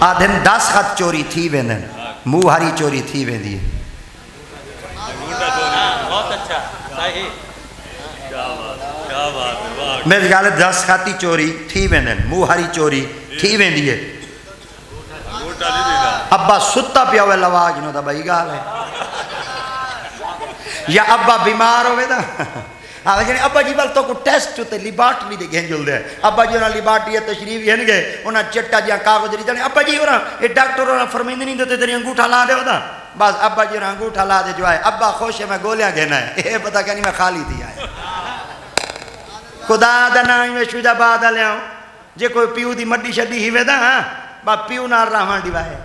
آدھن 10 خط چوری تھی ویندن منہ ہاری چوری تھی ویندی ہے بہت اچھا صحیح میرے گالے 10 خطی چوری تھی ویندن منہ ہاری چوری تھی ویندی ہے ابا ستا پیا ہوئے لوا جنہوں دا بھائی گال ہے یا ابا بیمار ہوئے دا ابا جی بل تو کو ٹیسٹ ہوتے لیبارٹری دے گھن جل دے ابا جی انہاں لیبارٹری تشریف ہن گئے انہاں چٹا جہاں کاغذ دی ابا جی انہاں یہ ڈاکٹر انہاں فرمیند نہیں دیتے تیری انگوٹھا لا دے ہوتا بس ابا جی انہاں انگوٹھا لا دے جو آئے ابا خوش ہے میں گولیاں گھنا ہے یہ پتا کہ نہیں میں خالی تھی آئے خدا دا نائی میں شجا بادہ لے آؤں جے کوئی پیو دی مڈی شدی ہی ویدہ ہاں با پیو نار رحمان دیوائے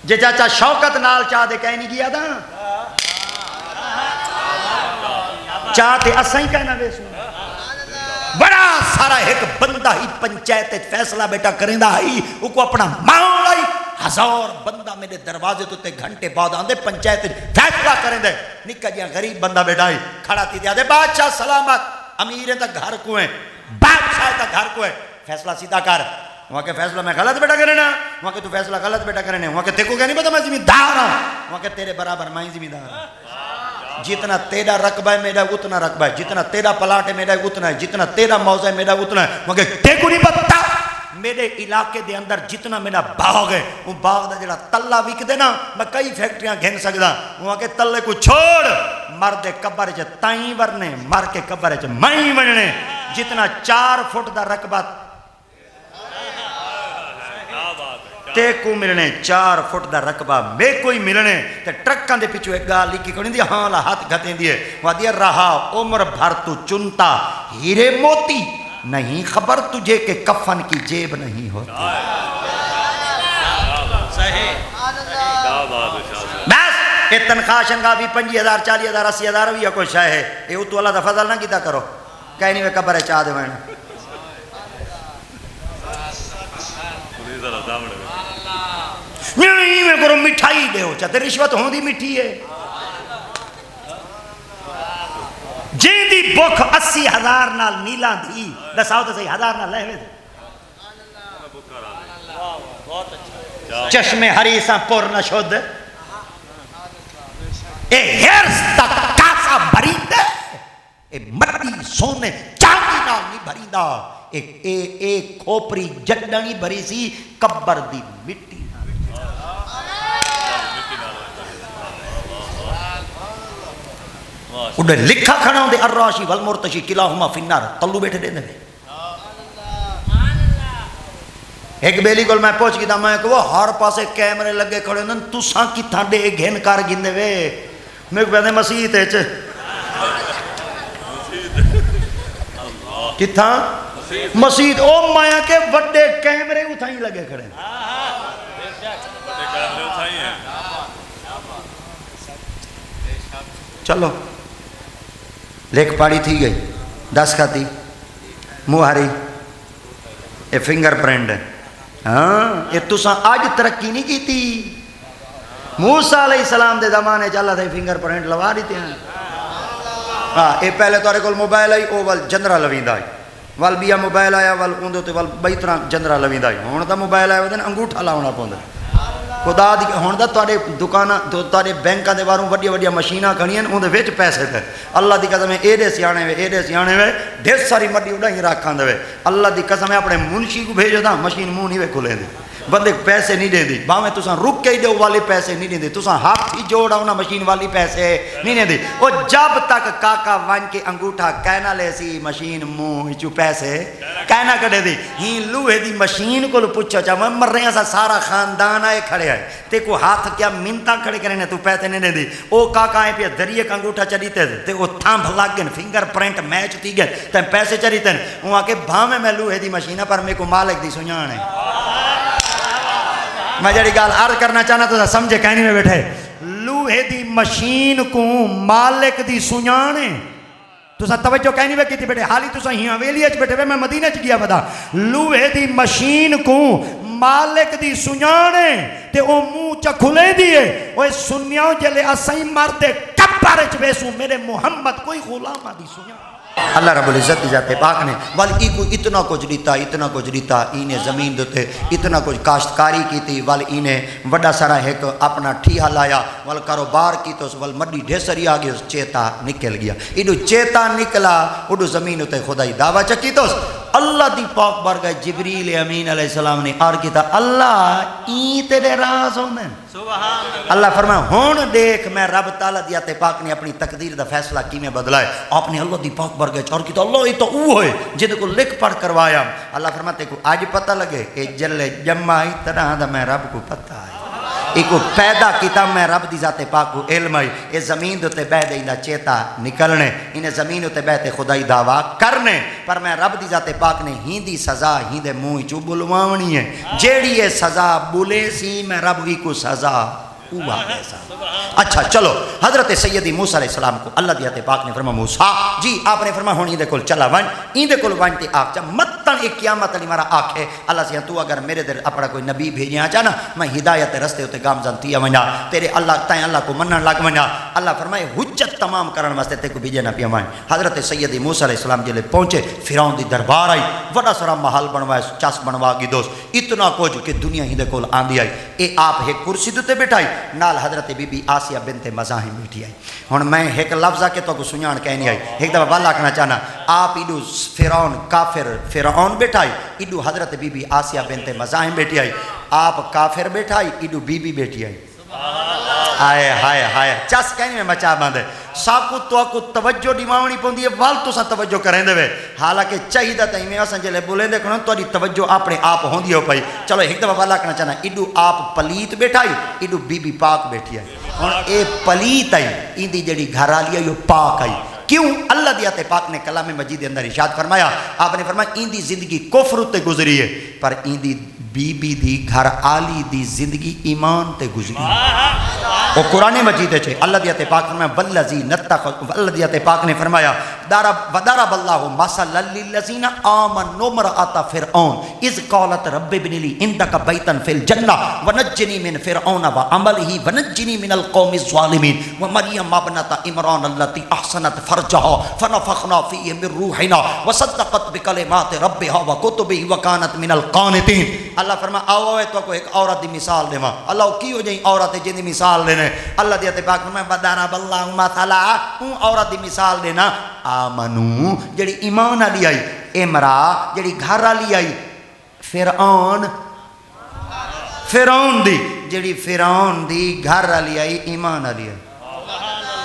جے چاچا شوکت نال چاہ دے کہیں نہیں گیا دا چاہ تے اسائیں کہنا ویسو بڑا سارا ایک بندہ ہی پنچایت فیصلہ بیٹا کریں دا ہی وہ کو اپنا ماؤں لائی 1000 بندہ میرے دروازے تو تے گھنٹے بعد آندے پنچایت فیصلہ کریں دے نکا جیاں غریب بندہ بیٹا ہی کھڑا تھی دیا دے بادشاہ سلامت امیریں تا گھر کو ہیں بادشاہ تا گھر کو ہے فیصلہ سیدھا کر وہاں کے فیصلہ میں غلط بیٹا کرنا وہاں کے تو فیصلہ غلط بیٹا کرنا وہاں کے تیکو کیا نہیں پتا میں زمیندار ہوں وہاں کے تیرے برابر میں زمیندار ہوں جتنا تیرا رقبہ ہے میرا اتنا رقبہ ہے جتنا تیرا پلاٹ ہے میرا اتنا ہے جتنا تیرا موضع ہے میرا اتنا ہے وہاں کے تیکو نہیں پتا میرے علاقے دے اندر جتنا میرا باغ ہے وہ باغ دا جڑا تلہ وک دے نا میں کئی فیکٹریاں گھن سکدا وہاں کے تلے کو چھوڑ مرد قبر چ تائیں ورنے مر کے قبر چ میں وننے جتنا 4 فٹ دا رقبہ تے کو ملنے 4 فٹ دا رقبہ میں کوئی ملنے تے ٹرکاں دے پیچھے ایک گال لکھی کھڑی دی ہاں لا ہاتھ گھتیں دیے وہ دیا رہا عمر بھر تو چنتا ہیرے موتی نہیں خبر تجھے کہ کفن کی جیب نہیں ہوتی بس یہ تنخواہ شنگاہ بھی 50,000 40,000 80,000 بھی یا کوئی شاہ ہے یہ تو اللہ دا فضل نہ کیتا کرو کہیں نہیں میں قبر ہے چاہ دے وینا نہیں میں کرو مٹھائی دے ہو چاہتے رشوت ہوں دی مٹھی ہے جن دی بکھ 80,000 نال نیلہ دی دساؤ تو صحیح 1000 نال لہوے دے چشم حریساں پر نشد اے ہرس تک کاسا بھری دے اے مٹی سونے چاندی نال نہیں بھری دا ایک کھوپری جڈنی بھری سی قبر دی مٹی انہیں لکھا کھڑا ہوں دے الراشی والمرتشی کلاہما فی النار تلو بیٹھے دے دے ایک بیلی کول میں پہنچ گیا میں کہ وہ ہر پاسے کیمرے لگے کھڑے ہیں تو ساں کی تھانڈے ایک گھن کار گھن دے وے میں کہتے ہیں مسیح تے چھے کتھاں مسیح او مایا کے بڑے کیمرے اتھائیں لگے کھڑے ہیں چلو لیک پاڑی تھی گئی 10 کھاتی موہاری یہ فنگر پرنٹ ہے ہاں یہ تو ساں آج ترقی نہیں کی تھی موسیٰ علیہ السلام دے زمانے چلا تھا فنگر پرنٹ لوا دیتے ہیں ہاں یہ پہلے تو ارے کول موبائل آئی او وال جندرہ لویند آئی وال بیا موبائل آیا وال اندو تے وال بئی طرح جندرہ لویند آئی ہون دا موبائل آیا ودن انگوٹھا لاؤنا پوندا خدا دی ہون دا تواڈے دکاناں تواڈے بینکاں دے واروں وڈی وڈی مشیناں کھڑیاں اون دے وچ پیسے تے اللہ دی قسم ایڈے سیانے وے ڈھیر ساری مڈی اڈائی رکھاں دے اللہ دی قسم اپنے منشی کو بھیجو دا مشین منہ نہیں وے کھلے دی بندے پیسے نہیں دیں دی باویں تساں رک کے دیو والی پیسے نہیں دیں دی تساں ہاتھ ہی جوڑا ہونا مشین والی پیسے نہیں دیں دی وہ جب تک کاکا وان کے انگوٹھا کہنا لے سی مشین منہ چو پیسے کہنا کڑے دی ہی لوہے دی مشین کو پوچھو چاہ مر رہے ہیں سارا خاندان آئے کھڑے آئے تے کو ہاتھ کیا منتا کھڑے کرنے تو پیسے نہیں دیں دی او کاکا آئے پہ دریئے کا انگوٹھا چڑیتے تے وہ تھامب لگ گئے فنگر پرنٹ میچ تھی گئے تے پیسے چڑیتے وہاں کے بھامے میں لوہے دی مشینہ پر میں کو مالک دی سنیانے میں جڑی گال عرض کرنا چاہنا تو سمجھے کہنی میں بیٹھے لوہے دی مشین کو مالک دی سنیانے تو سا توجہ کہنی میں کیتی بیٹھے حالی تو سا ہی ویلی اچ بیٹھے میں مدینہ چ گیا بدا لوہے دی مشین کو مالک دی سنیانے تے او منہ چا کھلے دیئے اوے سنیاں جلے اسائی مردے کپر اچ بیسو میرے محمد کوئی غلامہ دی سنیانے اللہ رب العزت ذات پاک نے ول کو اتنا کچھ دیتا انہیں زمین دیتے اتنا کچھ کاشتکاری کی تھی ول انہیں وڈا سارا ایک اپنا ٹھیہا لایا ول کاروبار کی تو ول مڈی ڈھیسری آ گئی چیتا نکل گیا ایڈو چیتا نکلا اڈو زمین ہوتے خدائی دعویٰ چکی تو اللہ دی پاک بارگاہ جبریل امین علیہ السلام نے عرض کیتا اللہ این تیرے راز ہوندے سبحان اللہ فرمایا ہون دیکھ میں رب تعالیٰ دیات پاک نے اپنی تقدیر دا فیصلہ کی میں بدلائے آپ نے اللہ دی پاک بارگاہ چار کی تو اللہ یہ تو وہ ہے جن کو لکھ پڑھ کروایا اللہ فرماتے کو آج پتہ لگے اے جلے جمعی طرح دا میں رب کو پتہ ہے ایک پیدا کیتا میں رب دی ذات پاک کو علم ہے اے زمین دوتے بہ دے دا چیتا نکلنے انہیں زمین دوتے بہتے خدائی دعویٰ کرنے پر میں رب دی ذات پاک نے ہی دی سزا ہی دے موئی چو بلوانی ہے جیڑی یہ سزا بولے سی میں رب کی کو سزا اوہ ایسا اچھا چلو حضرت سیدی موسیٰ علیہ السلام کو اللہ دیات پاک نے فرما موسیٰ جی آپ نے فرما ہون ایندے کل چلا ون ایندے کل ون تے آکھ چا متن ایک قیامت علی مارا آنکھ ہے اللہ سے تو اگر میرے در اپنا کوئی نبی بھیجیں آ جانا میں ہدایت رستے ہوتے گامزن تیا ونجا تیرے اللہ تائیں اللہ کو منن لگ ونجا اللہ فرمائے حجت تمام کرن واسطے تے کو بھیجے نہ پیا ون حضرت سیدی موسیٰ علیہ السلام جلے پہنچے فرعون دی دربار آئی وڈا سارا محل بنوائے چاس بنوا گی دوست اتنا کچھ کہ دنیا ہی دے کول آندی آئی اے آپ ایک کرسی دوتے بیٹھائی نال حضرت بی بی آسیہ بنت مزاحم بیٹھی آئی ہن میں ایک لفظہ کے تو کو سنیان کہنی آئی ایک دفعہ والا کہنا چاہنا آپ ایڈو فرعون کافر فرعون بیٹھائی ایڈو حضرت بی بی آسیہ بنت مزاحم بیٹھی آئی آپ کافر بیٹھائی ایڈو بی بی بیٹھی آئی آئے ہائے ہائے چس کہیں میں مچا باندھے سب کو تو کو توجہ دیوانی پوندی ہے وال تو سا توجہ کریں دے حالانکہ چاہیدہ تھی میں اساں جلے بولیں دے کنوں تو توجہ اپنے آپ ہوندی ہو پائی چلو ایک دفعہ والا کرنا چاہنا ایڈو آپ پلیت بیٹھائی ایڈو بی بی پاک بیٹھی آئی اور اے پلیت آئی ایندی جڑی گھر آلی آئی پاک آئی کیوں اللہ دیات پاک نے کلام مجید اندر ارشاد فرمایا آپ نے فرمایا ایندی زندگی کفر تے گزری ہے پر ایندی بی بی دی گھر آلی دی زندگی ایمان تے گزری وہ قرآن مجید ہے اللہ دیات پاک فرمایا والذی نتخذ اللہ دیات پاک نے فرمایا وضرب اللہ مثلا للذین آمنوا امرأۃ فرعون اذ قالت رب ابن لی عندک بیتا فی الجنہ ونجنی من فرعون وعملہ ونجنی من القوم الظالمین ومریم ابنۃ عمران التی احسنت فرجها فنفخنا فیہ من روحنا وصدقت بکلمات ربها وکتبہ وکانت من القانتین اللہ فرمایا آؤ تو کو ایک عورت دی مثال دے ماں اللہ کی ہو جائیں عورت جن دی مثال دینے اللہ دیتے پاک فرمایا وضرب اللہ مثلا اون عورت دی مثال دینا آمنو جڑی ایمان علی آئی امرا جڑی گھر علی آئی فرعون دی جڑی فرعون دی گھر علی آئی ایمان علی آئی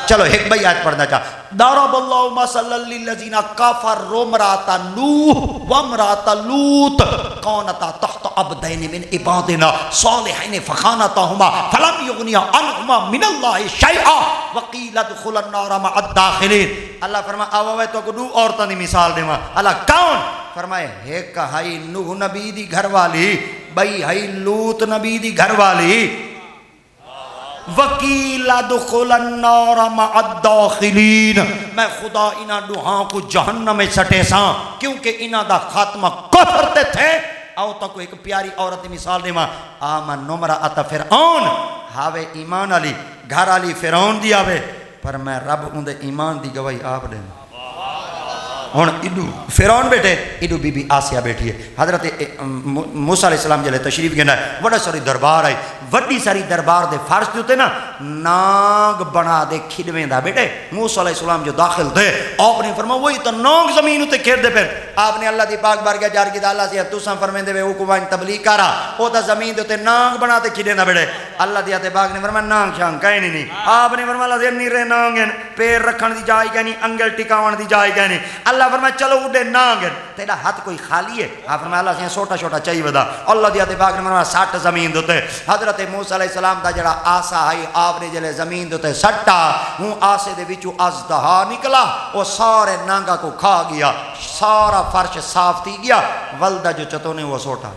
چلو ایک بھائی آیت پڑھنا چاہ ضرب اللہ مثلا للذین کفروا امرأۃ نوح وامرأۃ لوط کانتا تحت عبدین من عبادنا صالحین فخانتاہما فلم یغنیا عنہما من اللہ شیئا وقیل ادخلا النار مع الداخلین اللہ فرمایا آوے تو کو دو عورتاں دی مثال دے اللہ کون فرمائے ایک ہائی نوح نبی دی گھر والی بھائی ہائی لوط نبی دی گھر والی وکیل ادخل النار مع الداخلین میں خدا انہاں دوہاں کو جہنم میں سٹے ساں کیونکہ انہاں دا خاتمہ کفر تے تھے آؤ تا کو ایک پیاری عورت مثال دے ماں آمن امرأۃ فرعون ہاوے ایمان علی گھر علی فرعون دی آوے پر میں رب اندے ایمان دی گواہی آپ دے ہون ایڈو فرعون بیٹھے ایڈو بی بی آسیہ بیٹھی ہے حضرت موسیٰ علیہ السلام جلے تشریف گنا ہے وڈا ساری دربار آئی وڈی ساری دربار دے فارش جو تے نا نانگ بنا دے کھڑویں دا بیٹے موسیٰ علیہ السلام جو داخل دے آپ نے فرمایا وہی تو نانگ زمین ہوتے کھیر دے پھر آپ نے اللہ دی پاک بارگاہ جار کی دا اللہ سے تو ساں فرمین دے وہ کوئی تبلیغ کرا وہ تا زمین دے ہوتے نانگ بنا دے کھڑے نا بیٹے اللہ دی آتے پاک نے فرمایا نانگ شانگ کہیں نہیں آپ نے فرمایا اللہ دیر نہیں رہے نانگن پیر رکھن دی جائے گا نہیں انگل ٹکاون دی جائے گا نہیں اللہ فرمایا چلو اڑے نانگن تیرا ہاتھ کوئی خالی ہے آپ فرمایا اللہ سے چھوٹا چھوٹا چاہیے بدا اللہ دی آتے پاک نے فرمایا 60 زمین دوتے حضرت موسیٰ علیہ السلام دا جڑا آسا ہے آپ نے جلے زمین دوتے سٹا ہوں آسے دے وچو ازدہا نکلا وہ سارے نانگا کو کھا گیا سارا فرش صاف تھی گیا ولدہ جو چتونے وہ سوٹا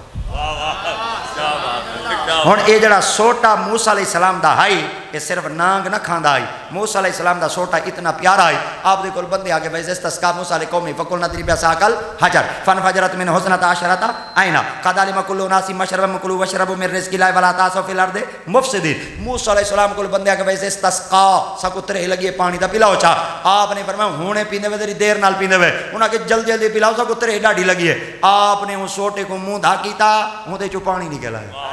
ہون اے جڑا سوٹا موسیٰ علیہ السلام دا ہائی یہ صرف نانگ نہ کھاندا آئی موسیٰ علیہ السلام دا سوٹا اتنا پیارا آئی آپ دے کل بندے آگے ویز استسقا موسیٰ علیہ قومی فقلنا ضرب عصاک الحجر فانفجرت من حسنۃ عشرۃ عینا قد علم کل اناس مشربهم کلوا واشربوا من رزق اللہ ولا تعثوا فی الارض مفسدین موسیٰ علیہ السلام کل بندے آگے ویز استسقا سکترے لگی پانی دا پلاؤ چا آپ نے فرمایا ہونے پیندے وے تیری دیر نال پیندے وے انہاں کہ جلدی جلدی پلاؤ سکترے ڈاڈی لگی ہے آپ نے اس سوٹے کو منہ دھا کیتا ہوں دے چو پانی نکلا ہے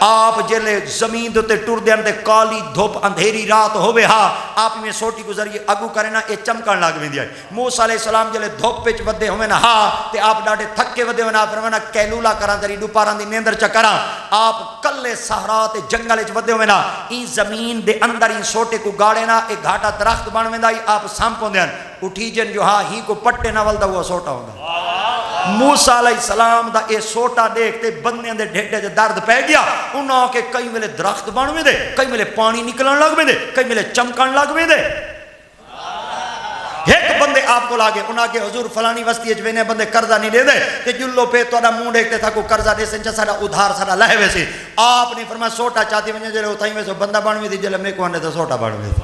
آپ جلے زمین دوتے ٹور دے اندے کالی دھوپ اندھیری رات ہوئے ہاں آپ میں سوٹی کو ذریعے اگو کرے نا اے چمکن لگ میں دیا موسیٰ علیہ السلام جلے دھوپ پیچ ودے ہوئے نا ہاں تے آپ ڈاٹے تھکے ودے ہوئے نا فرمانا کیلولا کران تری ڈوپاران دی نیندر چکران آپ کلے سہرا تے جنگلے چ ودے ہوئے نا این زمین دے اندر این سوٹے کو گاڑے نا ایک گھاٹا درخت بان میں دائی آپ سامپوں دیں اٹھی جن جو ہاں ہی کو پٹے نہ ولدہ ہوا سوٹا ہوگا موسیٰ علیہ السلام دا اے سوٹا دیکھتے بندے دے ڈھیڈے دے درد پہ گیا انہوں کے کئی ملے درخت بان میں دے کئی ملے پانی نکلن لگ میں دے کئی ملے چمکن لگ میں دے ایک بندے آپ کو لاگے انہاں کے حضور فلانی وستی اجوینے بندے قرضہ نہیں دے دے کہ جلو پہ تو مون دیکھتے تھا کو قرضہ دے سنچہ سارا ادھار سارا لہے ویسے آپ نے فرمایا سوٹا چاہتی ونجے جلے اتھائی میں سے بندہ بان میں دی جلے میں کو آنے تو سوٹا بان میں دی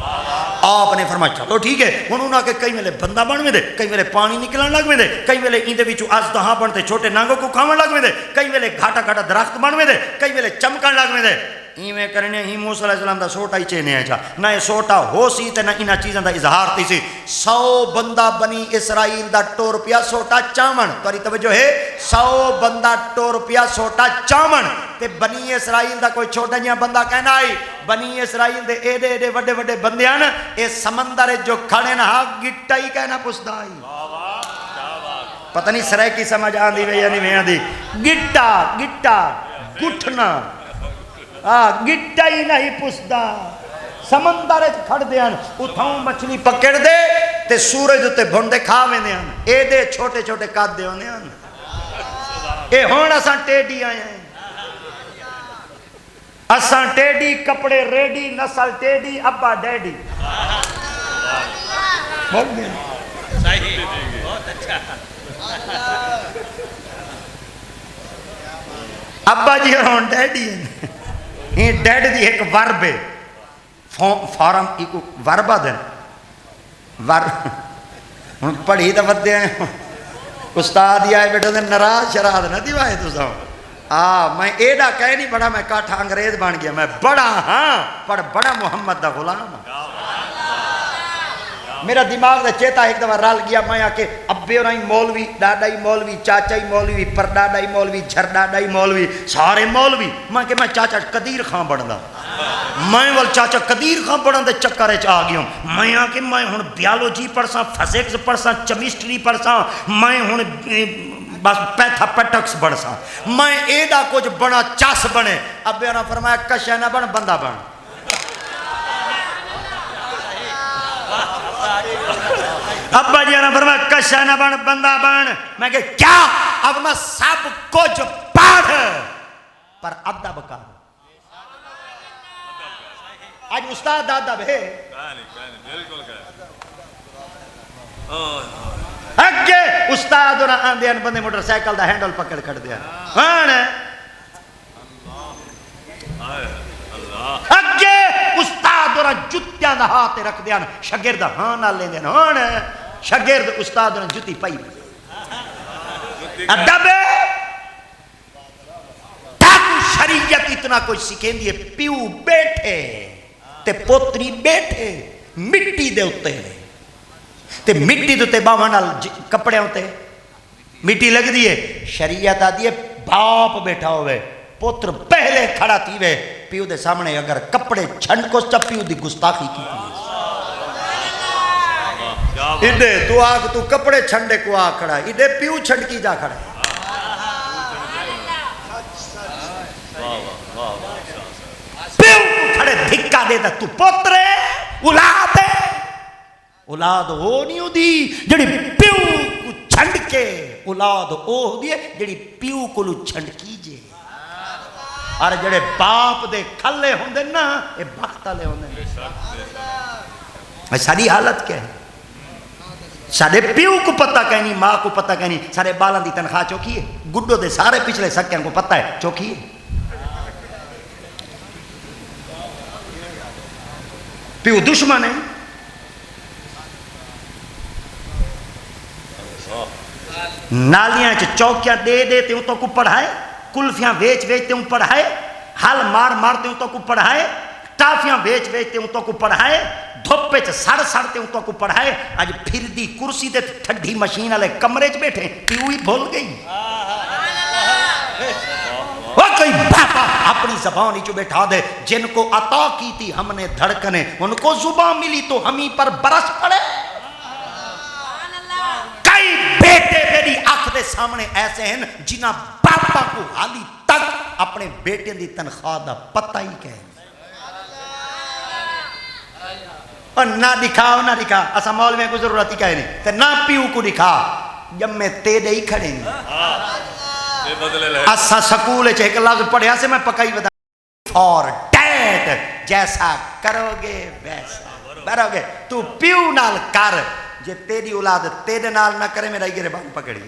آپ نے فرمایا چلو ٹھیک ہے انہوں کے کئی ملے بندہ بان میں دے کئی ملے پانی نکلن لگ میں دے کئی ملے ایندے ویچو آج دہاں بنتے چھوٹے نانگوں کو کھاون لگ میں دے کئی ملے گھاٹا گھاٹا درخت بان میں دے کئی ملے چمکن لگ میں دے ایویں کرنے ہی موسیٰ علیہ السلام دا سوٹا ہی چینے آئے نہ یہ سوٹا ہو سی تے نہ انہا چیزیں دا اظہار تی سی 100 بندہ بنی اسرائیل دا ٹورپیا سوٹا چامن توری توجہ ہے 100 بندہ ٹورپیا سوٹا چامن تے بنی اسرائیل دا کوئی چھوٹا جہاں بندہ کہنا آئی بنی اسرائیل دے ایڈے ایڈے وڈے وڈے بندے آن اے سمندر جو کھڑے نہ گٹا ہی کہنا پسدا آئی پتہ نہیں سرائے کی سمجھ آن دی وے یا نہیں آن دی گٹا گٹھنا گٹا ہی نہیں پسدا سمندر کھڑ دیاں اتھاؤں مچھلی پکڑ دے تے سورج تے بھنڈے کھاویں دیاں اے دے چھوٹے چھوٹے قد دے ہونے ہیں اے ہون اساں ٹیڈی آئے ہیں اساں ٹیڈی کپڑے ریڈی نسل ٹیڈی ابا ڈیڈی بہت گیا صحیح بہت اچھا ابا جی ہون ڈیڈی ہیں یہ ڈیڈ دی ایک ورب ہے فارم ایک وربہ دیں ورب پڑھی تا ودے ہیں استاد ہی آئے بیٹھا دیں نراز شراد نہ دیوائے تو ساؤں میں ایڈا کہہ نہیں بڑا میں کاٹھا انگریز بان گیا میں بڑا ہاں پر بڑا محمد دا غلام میرا دماغ دا چیتا ایک دفعہ رال گیا میں آکے ابے اور آئی مولوی ڈاڈائی مولوی چاچائی مولوی پرداڈائی مولوی جھرڈاڈائی مولوی سارے مولوی میں کہ میں چاچا قدیر خان بڑھندا میں وال چاچا قدیر خان بڑھندے چکرے چاہ گیا ہوں میں آکے میں ہون بیالوجی پڑھساں فزکس پڑھساں کیمسٹری پڑھساں میں ہون بس پیتھا پیٹکس بڑھساں میں ایڈا کچھ بڑا چاس بنے ابے اور فرمایا کشہ نہ بن بندہ بن ابا جی نے فرمایا کشہ نہ بن بندہ بن میں کہ کیا اب میں سب کچھ پڑھ پر ادب کر آج استاد ادب ہے اگے استاد اور آندے ان بندے موٹر سائیکل دا ہینڈل پکڑ کر دیا اگے استاد اور جتیاں دا ہاتھ رکھ دیا شاگرد ہاں نہ لیں دیا ہاں شاگرد استاد اور جتی پائی ادب تاکو شریعت اتنا کوئی سکھیں دیئے پیو بیٹھے تے پوتری بیٹھے مٹی دے ہوتے ہیں تے مٹی دے ہوتے باوانال کپڑے ہوتے مٹی لگ دیئے شریعت آدھیے باپ بیٹھا ہوئے پوتر پہلے کھڑا تھی وے پیو دے سامنے اگر کپڑے چھنڈ کو سب پیو دی گستاخی کی ایڈے تو آگ تو کپڑے چھنڈے کو آ کھڑا ایڈے پیو چھنڈ کی جا کھڑا پیو کھڑے دھکا دے دا تو پوترے اولاد ہے اولاد ہو نہیں ہو دی جڑی پیو کو چھنڈ کے اولاد ہو دی جڑی پیو کو لو چھنڈ کیجے اور جڑے باپ دے کھلے ہوندے نا یہ بختہ لے ہوندے نا ساری حالت کیا ہے سارے پیو کو پتہ کہنی ماں کو پتہ کہنی سارے بالاں دی تنخواہ چوکی ہے گڈو دے سارے پچھلے سکیاں کو پتہ ہے چوکی ہے پیو دشمن ہے. نالیاں چوکیاں دے دے تے تو کو پڑھائے, کلفیاں ویچ ویچ تے پڑھائے, ہل مار مار تے تو کو پڑھائے, ٹافیاں ویچ ویچ تے تو کو پڑھائے, دھوپے چ سڑ سڑ تے تو کو پڑھائے. اج پھر دی کرسی تے ٹھڈی مشین والے کمرے چ بیٹھے, پیو ہی بھول گئی. وہ کوئی باپا اپنی زبان ہی جو بیٹھا دے, جن کو عطا کی تھی ہم نے دھڑکنے, ان کو زبان ملی تو ہم ہی پر برس پڑے. کئی بیٹے میری آنکھ دے سامنے ایسے ہیں جنہ باپا کو حالی تک اپنے بیٹے دی تنخواہ دا پتہ ہی کہے. اور نہ دکھاؤ نہ دکھا, اسا مولوی کو ضرورت ہی کہے نہیں, تے نہ پیو کو دکھا, جمے تیرے ہی کھڑے نہیں. اسا سکول ایک لفظ پڑھیا سے میں پکائی بتا, فار ڈیٹ, جیسا کرو گے ویسا برو گے. تو پیو نال کر, جے تیری اولاد تیرے نال نہ کرے میرا ہی گربان پکڑی.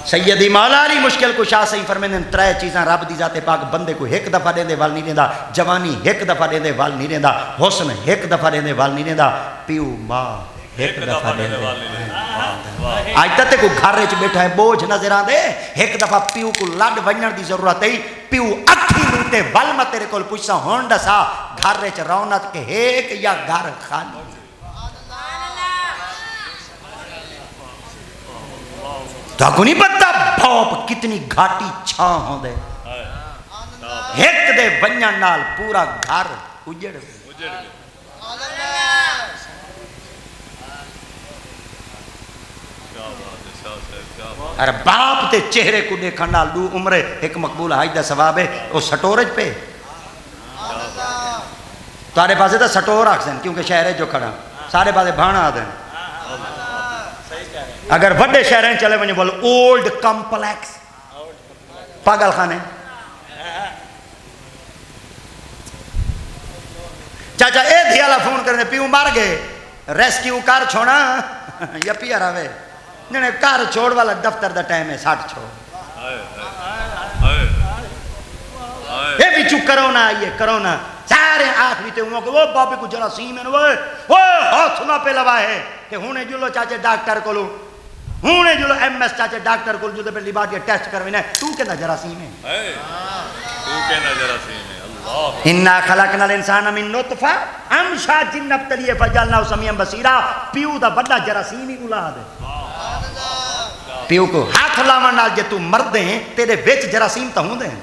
سیدی مولا علی مشکل کشا صحیح فرمیندے ہیں, ترے چیزاں رب دی ذات پاک بندے کو ایک دفعہ دیندے وال نہیں دیندا, جوانی ایک دفعہ دیندے وال نہیں دیندا, حسن ایک دفعہ دیندے وال نہیں دیندا, پیو ماں ایک دفعہ دیندے وال نہیں دیندا. آج تک کوئی گھر وچ بیٹھا ہے بوجھ نظر آندے, ایک دفعہ پیو کو لڈ ونجن دی ضرورت ہے. پیو اکھی لوٹے ول میں تیرے کول پوچھسا ہون دسا گھر وچ رونق کے ایک یا گھر خالی. تو کو نہیں پتا بھوپ کتنی گھاٹی چھاں ہوں دے, ایک دے ونجن نال پورا گھر اجڑ گیا. ارے باپ تے چہرے کو دیکھن نال دو عمرے ایک مقبول حج دا ثواب ہے. وہ سٹورج پہ تارے پاسے تا سٹور آکسن کیونکہ شہرے جو کھڑا سارے پاسے بھانا آدھیں. اگر وڈے شہریں چلے ونجے بول اولڈ کمپلیکس پاگل خانے. چاچا اے دھیالا فون کرنے پیو مار گئے, ریسکیو کار چھوڑا یا پیا راوے نہیں کار چھوڑ والا دفتر دا ٹائم ہے 60 چھوڑ. اے بیچو کرونا آئیے کرونا سارے آخری تے ہوں کہ وہ بابی کو جراثیم ہے وہ ہاتھ نہ پہ لوا ہے کہ ہونے جلو چاچے ڈاکٹر کو لو, ہونے جلو ایم ایس چاچے ڈاکٹر کو جو دے پہ لیبارٹی ٹیسٹ کروینا ہے. تو کہنا جراثیم ہے, تو کہنا جراثیم ہے. اِنَّا خَلَقْنَا الْإِنسَانَ مِن نُطْفَةٍ أَمْشَاجٍ نَبْتَلِيهِ فَجَعَلْنَاهُ سَمِيعًا بَصِيرًا. پیو دا بڑا جراثیم ہی اولاد ہے. پیو کو ہاتھ لاون نال جے تو مرد ہیں تیرے وچ جراثیم تا ہوندے ہیں.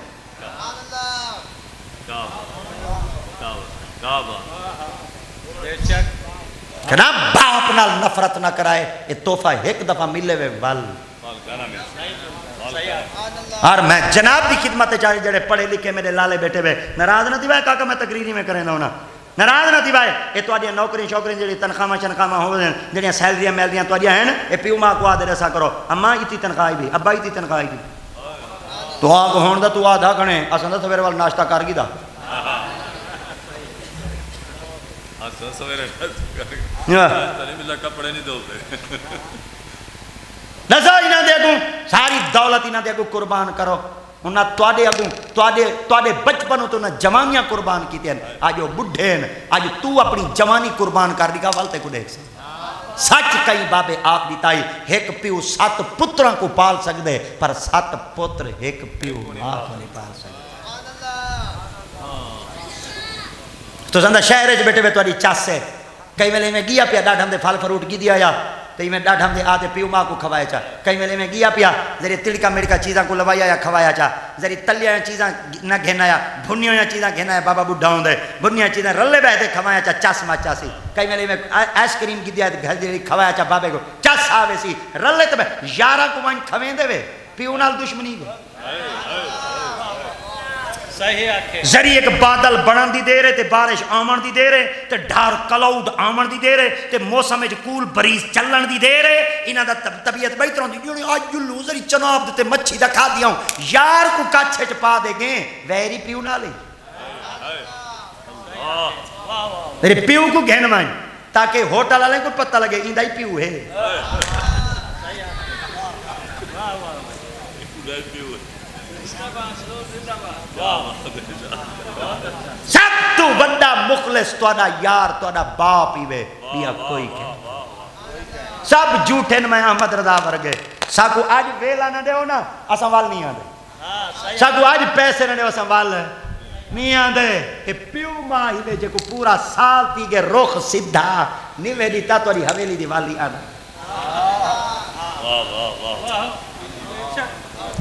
کہنا باپ نال نفرت نہ کرائے, یہ تحفہ ایک دفعہ ملے وے ول. اور میں جناب دی خدمت چاہے جڑے پڑھے لکھے میرے لالے بیٹھے ہوئے ناراض نہ تھی بھائی کاکا میں تقریری میں کریں ہونا, ناراض نہ تھی بھائی. یہ تواڈیاں نوکری شوکری جڑی تنخواہ شنخواہ ہو جڑیاں سیلریاں میلریاں تواڈیاں ہیں, اے پیو ماں کو آدھے ایسا کرو, اماں کی تنخواہ دی ابا کی تنخواہ دی تو آ ہون دا تو آدھا کھنے اساں دا سویرے وال ناشتہ کر گی دا سویرے کپڑے نہیں دھوتے. نظر انہاں دے اگوں ساری دولت انہاں دے اگوں قربان کرو. انہاں تواڈے اگوں تواڈے بچپنوں تو نہ جوانیاں قربان کیتے ہیں, آج وہ بڈھے ہیں, آج تو اپنی جوانی قربان کر دی گا والتے کو دیکھ سے. سچ کئی بابے آپ دیتائی ایک پیو 7 پتراں کو پال سکدے پر 7 پتر ایک پیو ماں کو نہیں پال سکدے. تو زندہ شہرے جو بیٹھے ہوئے تواڈی چاس ہے کئی ویلے میں گیا پیا ڈاڈھم دے پھل فروٹ کی دیا یا تو میں ڈاڈھم دے آدھے پیو ماں کو کھوایا چاہ, کئی ویلے میں گیا پیا ذری تڑکا مڑکا چیزاں کو لوایا یا کھوایا چاہ, ذری تلیا چیزاں نہ گھنا یا بھنیاں چیزاں گھنا یا بابا بڈھا ہوں دے بھنیاں چیزاں رلے بیٹھے کھوایا چاہ چاس ماچا سی. کئی ویلے میں آئس کریم کی دیا گھر ذری کھوایا چاہ بابے کو چاس آوے سی رلے تو بے یارہ کو وائن کھویں دے وے پیو نال دشمنی گو. ذری ایک بادل بڑھن دی دے رہے تے بارش آمن دی دے رہے تے ڈھار کلاؤڈ آمن دی دے رہے تے موسم میں کول بریز چلن دی دے رہے. انہاں دا طبیعت بہت رہن دی آج جلو ذری چناب دیتے مچھی دا کھا دیا ہوں یار کو کچھے چپا دے گئے ویری پیو نہ لے میرے پیو کو گھن مائیں تاکہ ہوٹل والے کو پتہ لگے اندائی پیو ہے. سب تو بڑا مخلص تہاڈا یار تہاڈا باپ ہی وے بیا کوئی کہ سب جھوٹے میں احمد رضا ورگے ساکو آج ویلا نہ دیو نا اساں وال نہیں آندے ساکو آج پیسے نہ دیو اساں وال نہیں آندے کہ پیو ماں ہی وے جے کو پورا سال تھی گے رخ سدھا نہیں ویڈی تا توری حویلی دی والی آنا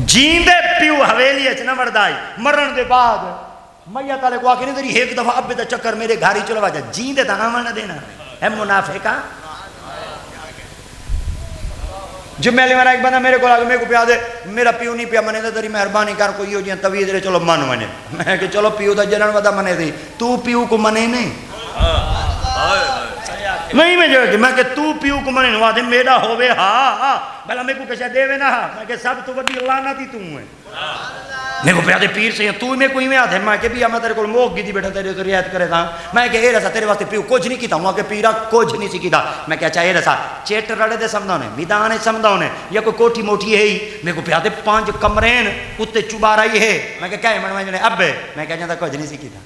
جیندے پیو حویلی اچ نہ وردائی مرن دے بعد میت والے کو آکے نہیں تیری ایک دفعہ اب دا چکر میرے گھاری چلو جا جیندے تا نہ دینا ہے منافقہ جمعہ علی والا ایک بندہ میرے کو آگے میرے کو پیا دے میرا پیو نہیں پیا منے دے تیری مہربانی کر کوئی ہو جائیں طویل دے چلو من منے میں کہ چلو پیو دا جنن ودا منے دی تو پیو کو منے نہیں میں جو کہ میں کہ تو پیو کو منے نوا دے میرا ہووے ہاں بھلا میں کو کشہ دے وے نہ میں کہ سب تو وڈی لعنت ہی تو ہے میں کو پیا دے پیر سے تو میں کوئی میں آدھے میں کہ بھی میں تیرے کو موک گی دی بیٹھا تیرے تو رعایت کرے تھا میں کہ اے رسا تیرے واسطے پیو کچھ نہیں کیتا ہوں کہ پیرا کچھ نہیں سکیتا میں کہ اچھا اے رسا چیٹ رڑے دے سمدھاؤنے میدانے سمدھاؤنے یا کوئی کوٹھی موٹھی ہے ہی میں کو پیا دے 5 کمرین اتے چوبارا ہی ہے میں کہ کیا ہے من میں اب میں کہ جاندہ کچھ نہیں سکیتا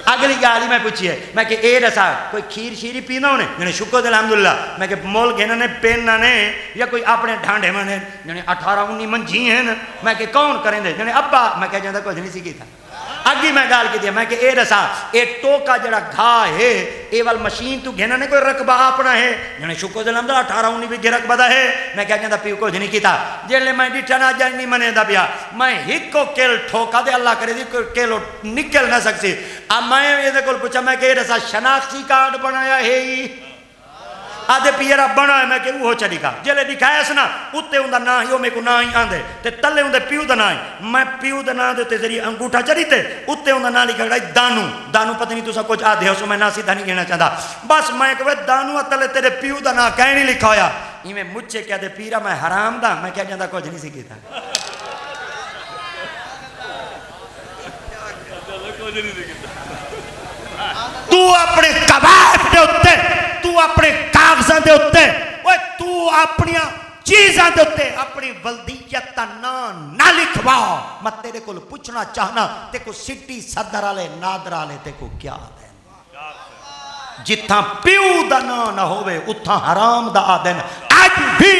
اگلی گالی میں پوچھی ہے میں کہ اے رسا کوئی کھیر شیری پینا ہونے یعنی شکر دے الحمدللہ میں کہ مول گھنہ نے پیننا نے یا کوئی اپنے ڈھانڈے میں نے یعنی 18-19 من جی ہیں میں کہ کون کریں دے یعنی ابا میں کہ جاندہ کچھ نہیں سکی تھا اگی میں گال کی دیا میں کہ اے رسا اے ٹوکا جڑا گھا ہے اے وال مشین تو گھنہ نے کوئی رقبہ اپنا ہے یعنی شکر دے الحمدللہ 18-19 بھی رقبہ دا ہے میں کہ جاندہ پیو کچھ نہیں کیتا جیلے میں ڈیٹھنا جائیں نہیں منے دا بیا میں ہکو کل ٹھوکا دے اللہ کرے دی کوئی کلو نکل نہ سکسی اب میں یہ دے کل پوچھا میں کہ اے رسا شناختی کارڈ بنایا ہے ہی آدھے پیرا بنا ہے میں کہ وہ چلی کا جلے دکھایا سنا اتے ہوں دا نا ہی میں کو نا ہی آندے تے تلے ہوں دے پیو دا نا ہی میں پیو دا نا دے تے ذریعے انگوٹھا چلی تے اتے ہوں دا نا لکھا گئی دانو پتہ نہیں تو سا کچھ آدھے ہو سو میں نا سیدھا نہیں کہنا چاہتا بس میں کہ دانو تلے تیرے پیو دا نا کہیں نہیں لکھا ہویا یہ میں مجھ سے کہہ دے پیرا میں حرام دا میں کہہ جاندہ کچھ نہیں سکی تھا تو اپنے قبائف دے ہوتے تو اپنے کاغذاں دے ہوتے تو اپنی چیزاں دے ہوتے اپنی ولدیت نہ لکھوا میں تیرے کو پوچھنا چاہنا تے کو سٹی صدر آلے نادر آلے تے کو کیا دیں جتھاں پیو دا نہ ہوئے اتھاں حرام دا آدن آج بھی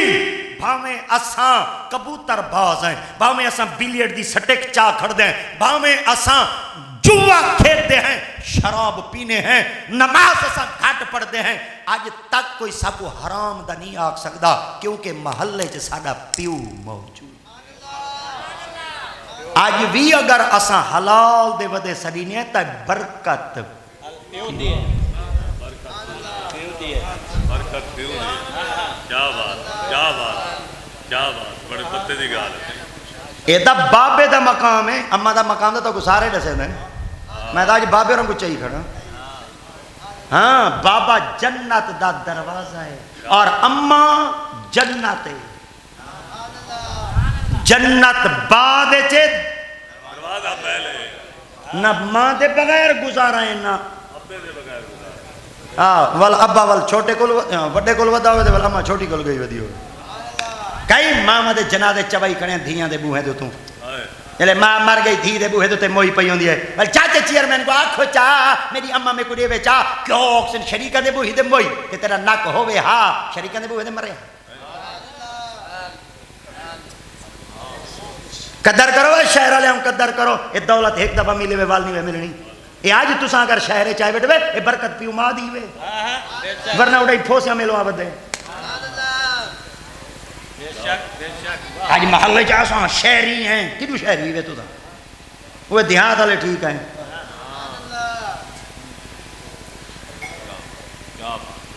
بھاویں اساں کبوتر باز ہیں بھاویں اساں بیلیٹ دی سٹک چاہ کھڑ دیں بھاویں اساں جوا کھیلتے ہیں شراب پینے ہیں نماز اساں گھٹ پڑھتے ہیں آج تک کوئی سا کو حرام دا نہیں آکھ سکتا کیونکہ محلے چ ساڈا پیو موجود آج بھی اگر اساں حلال دے ودے سڑینے تا برکت پیو دی ہے برکت پیو دی کیا بات بڑے پتے دی گال ہے اے دا بابے دا مقام ہے اما دا مقام دا تو گسارے ڈسے دیں میں دا آج بابے رنگ کو چاہیے کھڑا ہاں بابا جنت دا دروازہ ہے اور اما جنت ہے جنت بعد چے دروازہ پہلے نہ ماں دے بغیر گزارا ہے نہ ابے دے بغیر گزارا وال ابا وال چھوٹے کول بڑے کول ودا ہوئے وال اما چھوٹی کول گئی ودی ہوئے کئی ماں دے جنادے چوائی کھڑے دھیاں دے بوہے دے تو جلے ماں مر گئی دھی دے بوہے دے تے موئی پئی ہوندی ہے بل چاچے چیئرمین کو آکھو چاہ میری اماں میں کو دیوے چاہ کیوں آکسن شریکہ دے بوہی دے موئی کہ تیرا نک ہوئے ہاں شریکہ دے بوہے دے مرے قدر کرو شہر والے ہم قدر کرو یہ دولت ایک دفعہ ملے ہوئے وال نہیں ہوئے ملنی یہ آج تساں اگر شہرے چاہے بیٹھے ہوئے یہ برکت پیو ماں دی ہوئے ورنہ اڑائی پھوسیاں ملو آبد دے آج محلے چاہاں شہری ہیں کدو شہری ہوئے تو دا وہ دیہات والے ٹھیک ہیں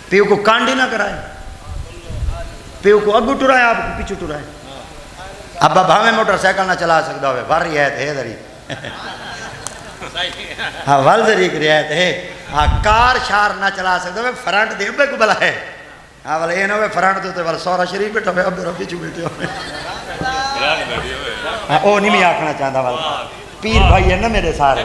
پیو کو کانڈی نہ کرائے پیو کو اگو ٹرائے آپ کو پیچھو ٹرائے ابا بھاویں موٹر سائیکل نہ چلا سکتا ہوئے بھر رعایت ہے دری ہاں ول دری کی رعایت ہے ہاں کار شار نہ چلا سکتا ہوئے فرنٹ دے ابے کو بلا ہے ہاں والا یہ نہ ہوئے فرنٹ دے والا سورا شریف بیٹھا ہوئے ابے ربی چو بیٹھے ہوئے ہاں او نہیں میں آکھنا چاہتا والا پیر بھائی ہے نا میرے سارے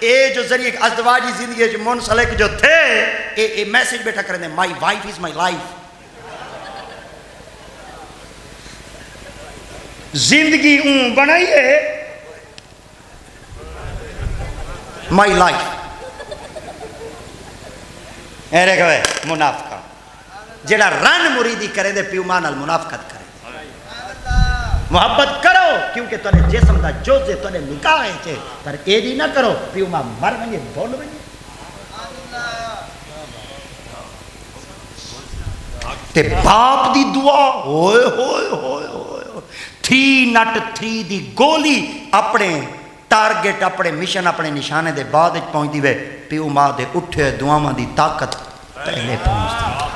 اے جو ذریعے ازدواجی زندگی جو منسلک جو تھے اے میسج بیٹھا کریں دے my wife is my life. زندگی اون بنائیے مائی لائف. اے رکھو ہے منافقہ جڑا رن مریدی کرے دے پیو ماں نال منافقت کرے. محبت کرو کیونکہ تنے جسم دا جوزے تنے نکاح ہے پر ایدی نہ کرو پیو ماں مر ونجے بول ونجے. تے باپ دی دعا ہوئے ہوئے ہوئے ہوئے 303 دی گولی اپنے ٹارگٹ اپنے مشن اپنے نشانے دے بعد پہنچ دی وے پیو ماں دے اٹھے دعاواں دی طاقت پہلے پہنچ دی.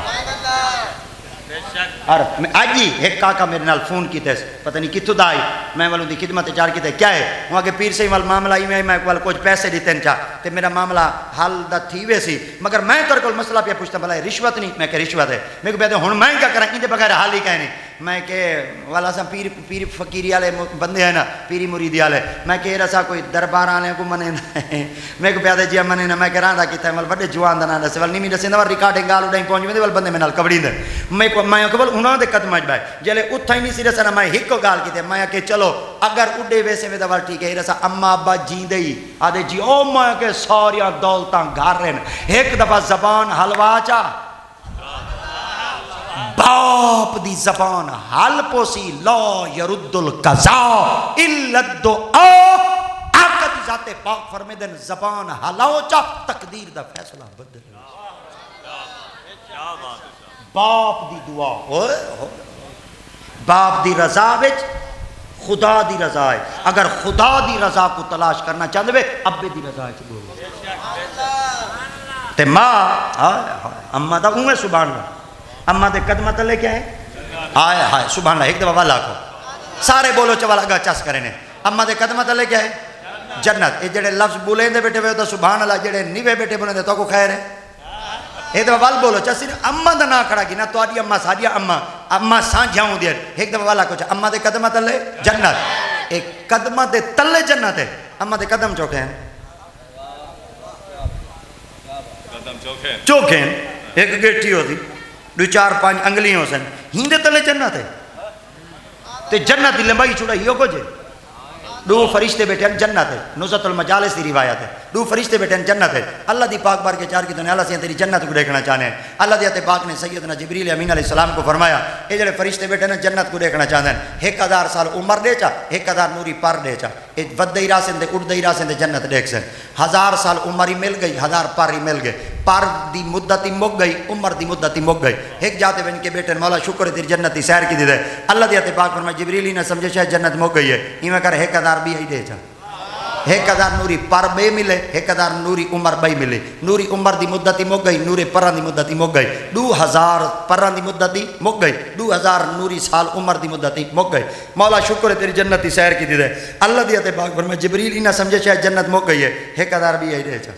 اور آج ہی ایک کاکا میرے نال فون کیتے پتہ نہیں کتھوں دا آئی میں والوں دی خدمت چار کیتے کیا ہے وہاں کے پیر سے وال معاملہ ہی میں وال کچھ پیسے دیتے ہیں چاہ تے میرا معاملہ حل دا تھی وے سی مگر میں تر کل مسئلہ پہ پوچھتا بھلا رشوت نہیں میں کہ رشوت ہے میں کو کہتے ہوں میں کیا کریں اندے بغیر حال ہی کہنے میں کہ والا سا پیر فقیری والے بندے ہیں نا پیری مریدی والے میں کہ رسا کوئی دربار والے کو منے نہ میں کو پیادے جی منے نہ میں کہ راندا کیتا ہے بڑے جوان دا نہ دس ول نہیں دسیندا ریکارڈنگ گال اڈائی پہنچ ویندے ول بندے میں نال کبڑی دے میں کو انہاں دے قدم اچ بھائی جلے اتھا ہی نہیں سی رسا میں ہک گال کیتے میں کہ چلو اگر اڈے ویسے میں دال ٹھیک ہے رسا اما ابا جیندے ہی آدے جی او میں کہ ساریا دولتاں گھر رہن ایک دفعہ زبان حلوا چا باپ دی زبان حل پوسی لا یرد القضاء الا الدعاء آقا دی ذات پاک فرمیدن زبان حلاو چا تقدیر دا فیصلہ بدل. باپ دی دعا باپ دی رضا وچ خدا دی رضا ہے. اگر خدا دی رضا کو تلاش کرنا چاہتے ہوئے ابے دی رضا ہے بولو تے ماں اما دا اون ہے سبحان اللہ اما دے قدمہ تلے کیا ہے آئے ہائے سبحان اللہ ایک دفعہ والا کو سارے بولو چوالا گا چاس کرنے اما دے قدمہ تلے کیا ہے جنت. یہ جڑے لفظ بولیں دے بیٹھے ہوئے تو سبحان اللہ جڑے نیوے بیٹھے بولیں دے تو کو خیر ہے. ایک دفعہ وال بولو چا صرف اما دا نا کھڑا کی نا تو آدھی اما سادیا اما سان جاؤں دیر ایک دفعہ والا کو چا اما دے قدمہ تلے جنت. ایک قدمہ دے تلے جنت ہے اما دے قدم چوکے ہیں چوکے ہیں ایک گیٹھی ہوتی دو چار پانچ انگلیوں سن ہندے تلے جنت ہے تے جنت دی لمبائی چھوڑا ہیو کو جے دو فرشتے بیٹھے ہیں جنت ہے. نزت المجالس دی روایت ہے دو فرشتے بیٹھے ہیں جنت ہے. اللہ دی پاک بار کے چار کی دنیا اللہ سے تیری جنت کو دیکھنا چاہنے ہیں. اللہ دی آتے پاک نے سیدنا جبریل امین علیہ السلام کو فرمایا اے جڑے فرشتے بیٹھے ہیں جنت کو دیکھنا چاہتے ہیں 1000 سال عمر دے چا 1000 نوری پر دے چا ود دے راسن دے اٹھ دے راسن دے جنت دیکھ سن 1000 سال عمر ہی مل گئی 1000 پر ہی مل گئے پر دی مدت ہی مک گئی عمر دی مدت ہی مک گئی. ایک جاتے بن کے بیٹھے مولا شکر ہے تیری جنت دی سیر کی دی دے. اللہ دی آتے پاک فرمایا جبریل ہی نے سمجھے شاید جنت مک گئی ہے ایویں کر 1000 بھی آئی دے چا 1000 نوری پر بے ملے 1000 نوری عمر بے ملے. نوری عمر دی مدت ہی مک گئی نوری پران دی مدت ہی مک گئی 2000 پران دی مدت ہی مک گئی 2000 نوری سال عمر دی مدت ہی مک گئی. مولا شکر ہے تیری جنت دی سیر کی دی دے. اللہ دی آتے پاک فرمایا جبریل ہی نہ سمجھے شاید جنت مک گئی ہے 1000 بھی آئی دے چا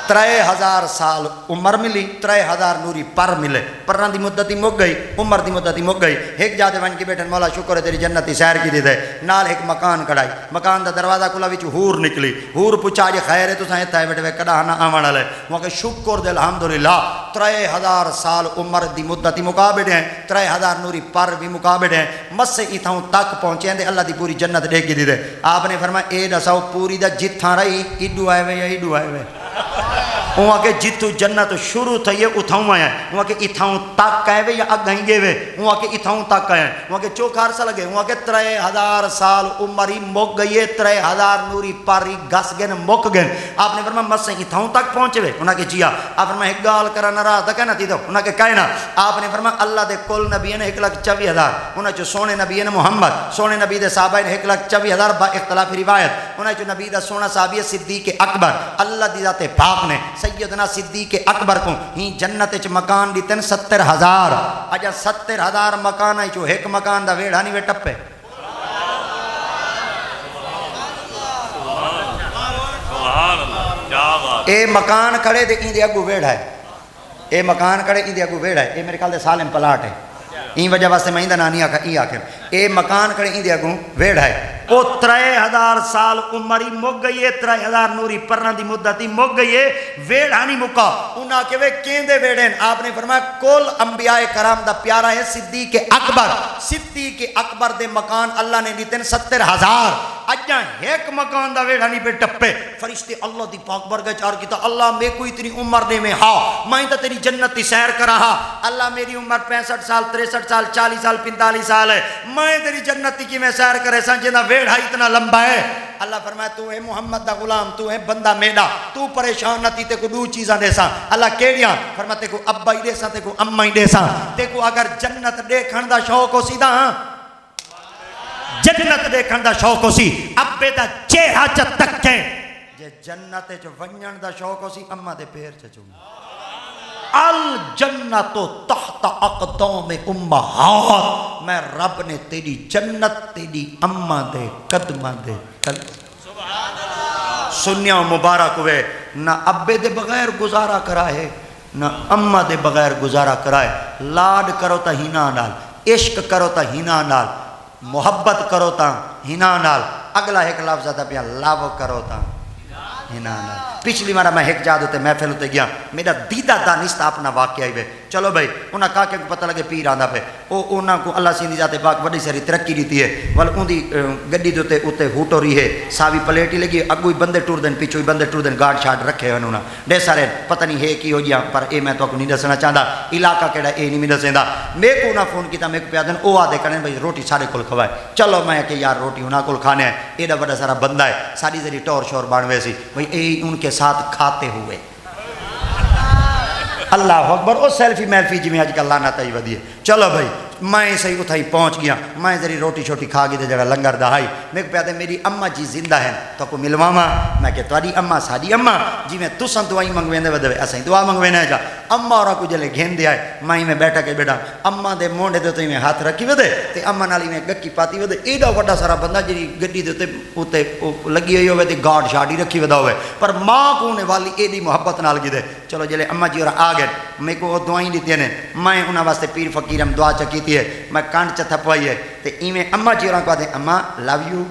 3000 سال عمر ملی 3000 نوری پر ملے پران دی مدت ہی مک گئی عمر دی مدت ہی مک گئی. ایک جاتے بن کے بیٹھے مولا شکر ہے تیری جنت دی سیر کی دی دے. نال ایک مکان کڑائی مکان دا دروازہ کھلا وچ ہور نکلی ہور پوچھا جے خیر ہے تساں ایتھے بیٹھے کڈا نہ آون والے وہ کہ شکر دے الحمدللہ 3000 سال عمر دی مدت ہی مکا بیٹھے ہیں 3000 نوری پر بھی مکا بیٹھے ہیں مسے ایتھوں تک پہنچے ہیں اللہ دی پوری جنت دیکھ کے دی دے. آپ نے فرمایا اے دساؤ پوری دا جتھاں رہی ایڈو آئے وے یا ایڈو آئے وے وہاں کے جتو جنت شروع تھا یہ اتھاؤں آیا وہاں کے اتھاؤں تک آئے وے یا اگھائیں گے وے وہاں کے اتھاؤں تک آئے وہاں کے چوکھار سا لگے وہاں کے 3000 سال عمری مک گئی ہے 3000 نوری پاری گس گئے مک گئے. آپ نے فرمایا مسیں اتھاؤں تک پہنچے وے انہاں کے جیا آپ فرمایا ایک گال کرنا رہا تھا کہنا تھی تو انہاں کے کہنا آپ نے فرمایا اللہ دے کل نبی نے 1,24,000 انہاں چو سونے نبی نے محمد سونے نبی دے صحابہ نے 1,24,000 با اختلاف روایت انہاں چو نبی دا سونا صحابی صدیق اکبر اللہ دی ذات پاک نے سیدنا صدیق اکبر کو ہی جنت چ مکان دیتن 70,000 اجا 70,000 مکان ہے جو ایک مکان دا ویڑھا نہیں وے ٹپے اے مکان کھڑے دے این دے اگو ویڑھا ہے اے مکان کھڑے این دے اگو ویڑھا ہے اے میرے خیال دے سالم پلاٹ ہے این وجہ واسطے میں اندہ نانی آکھا ای آکھر اے مکان کڑے اندے اگوں ویڑ ہے او 3000 سال عمری مک گئی ہے 3000 نوری پرنا دی مدتی مک گئی ہے ویڑا نہیں مکا انہاں کے وہ کیندے ویڑیں آپ نے فرمایا کل انبیاء کرام دا پیارا ہے صدیق اکبر دے مکان اللہ نے دیتے 70,000 اجاں ایک مکان دا ویڑا نہیں پہ ٹپے فرشتے اللہ دی پاک برگہ چار کی تا اللہ میں کوئی اتنی عمر دے میں ہاں میں تا تیری جنت تی سیر کر رہا اللہ میری عمر 65 سال 63 سال 40 سال 45 سال ہے میں تیری جنت کی میں سیر کرے سان جنہ ویڑا اتنا لمبا ہے اللہ فرمایا تو ہے محمد دا غلام تو ہے بندہ میڈا تو پریشان نہ تھی تے کو دو چیزاں دے سان اللہ کیڑیاں فرمایا تے کو ابا ہی دے سان تے کو اممہ ہی دے سان تے کو اگر جنت دیکھن دا شوق ہو سیدھا جنت دیکھن دا شوق ہو سی ابے دا چہرہ چا تکیں جے جنت چا ونجن دا شوق ہو سی اممہ دے پیر چا چون الجنت تحت اقدام امہات میں رب نے تیری جنت تیری اماں دے قدمہ دے سنیا مبارک ہوئے نہ ابے دے بغیر گزارا کرائے نہ اماں دے بغیر گزارا کرائے لاڈ کرو تا ہینا نال عشق کرو تا ہینا نال محبت کرو تا ہینا نال اگلا ایک لفظ آتا پیا لو کرو تا ہینا نال پچھلی مارا میں ایک جاد ہوتے محفل ہوتے گیا میرا دیدہ دانستہ اپنا واقعہ ہی چلو بھائی انہاں کہا کہ پتہ لگے پیر آندہ پہ انہاں کو اللہ سیندی ذات پاک وڈی ساری ترقی دیتی ہے ول ان دی گڈی دوتے اتے ہوٹو رہی ہے ساوی پلیٹی لگی اگوئی بندے ٹور دن پیچھوئی بندے ٹور دن گارڈ شارڈ رکھے ہیں انہوں ڈے سارے پتہ نہیں ہے کی ہو جیا پر اے میں تو کو نہیں دسنا چاہتا علاقہ کیڑا اے نہیں دسیندا میں کو نہ فون کیتا میں کو پیادن او آدھے کرنے بھائی روٹی سارے کول کھوائے چلو میں کہ یار روٹی انہاں کول کھانے ہیں ایڈا بڑا سارا بندہ ہے ساری ذری ٹور شور بانوے سی بھائی اے ان کے ساتھ کھاتے ہوئے اللہ اکبر او سیلفی میلفی جی میں آج کل لانا تائی ودی ہے چلو بھائی میں صحیح اتھائی پہنچ گیا میں ذری روٹی چھوٹی کھا گئی دے جڑا لنگر دہائی میں کو پیادے میری اممہ جی زندہ ہیں تو کو ملواما میں کہ تواری اممہ ساڑی اممہ جی میں تو سن دعائی منگوین دے ودوے ایسا ہی دعا منگوین ہے جا اممہ اورا کو جلے گھین دیا ہے میں بیٹھا کے بیٹھا اممہ دے مونڈے دے تو میں ہاتھ رکھی ودے تے اممہ نالی میں گکی پاتی ودے ایڈا وڈا سارا بندہ جی گڈی دے تے لگی ہوئی ہوئے تے گارڈ شاڑی رکھی ودا ہوئے پر ماں کو نے والی ایڈی محبت نال گی دے چلو جلے اممہ جی اور آگے میں کو دعائیں دیتی ہیں میں انہاں واسطے پیر فقیرم دعا چکیتی ہے میں کانٹ چا تھپوائی ہے تے ایمیں اممہ جی اور کو آتے ہیں اممہ لو یو